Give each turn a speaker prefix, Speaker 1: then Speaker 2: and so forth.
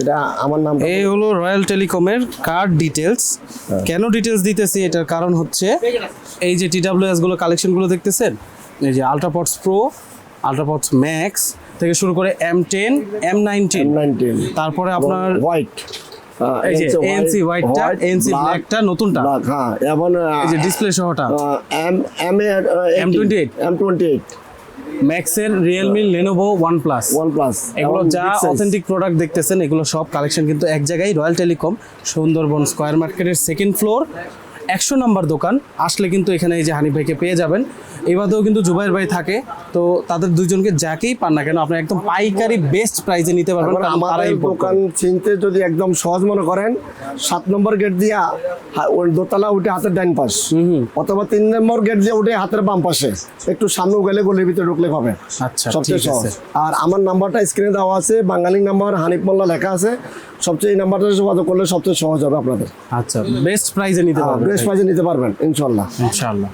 Speaker 1: এটা আমার নাম।
Speaker 2: এই হলো রয়্যাল টেলিকমের কার্ড ডিটেলস। কেন ডিটেলস দিতেছি এটার কারণ হচ্ছে এই যে TWS গুলো কালেকশনগুলো দেখতেছেন, এই যে আলট্রাপডস প্রো, আলট্রাপডস ম্যাক্স থেকে শুরু করে M10, M19, তারপরে আপনার
Speaker 1: হোয়াইট,
Speaker 2: এই যে ANC হোয়াইটটা, ANC ব্ল্যাকটা, নতুনটা,
Speaker 1: হ্যাঁ, এবং
Speaker 2: এই যে ডিসপ্লে সহটা
Speaker 1: M28
Speaker 2: ম্যাক্সের, রিয়েলমি, লেনোভো, ওয়ানপ্লাস, এগুলো যা অথেন্টিক প্রোডাক্ট দেখতেছেন এগুলো সব কালেকশন কিন্তু এক জায়গায়, রয়্যাল টেলিকম সুন্দরবন স্কয়ার মার্কেটের সেকেন্ড ফ্লোর 100 নম্বর দোকান। আসলে কিন্তু এখানে এই যে হানিফ ভাইকে পেয়ে যাবেন। এবারেও কিন্তু জুবাইর ভাই থাকে, তো তাদের দুইজনকে যাকেই পান না কেন আপনি একদম পাইকারি বেস্ট প্রাইসে নিতে পারবেন।
Speaker 1: আমাদের দোকান চিনতে যদি একদম সহজ মনে করেন, 7 নম্বর গেট দিয়া ওই দোতলা উঠে হাতের ডান পাশ, অথবা 3 নম্বর গেট দিয়ে উঠে হাতের বাম পাশে, একটু সামনে গেলে গলির ভিতরে ঢুকলে পাবে।
Speaker 2: আচ্ছা,
Speaker 1: সবচেয়ে
Speaker 2: ঠিক
Speaker 1: সহজ।
Speaker 2: আছে।
Speaker 1: আর আমার নাম্বারটা স্ক্রিনে দেওয়া আছে, বাঙালি নাম্বার, হানিফ মোল্লা লেখা আছে। সবচেয়ে এই নাম্বারটা যোগাযোগ করলে সবচেয়ে সহজ হবে আপনাদের।
Speaker 2: আচ্ছা, বেস্ট প্রাইসে নিতে পারবেন,
Speaker 1: বেস্ট প্রাইসে নিতে পারবেন ইনশাআল্লাহ।
Speaker 2: ইনশাআল্লাহ।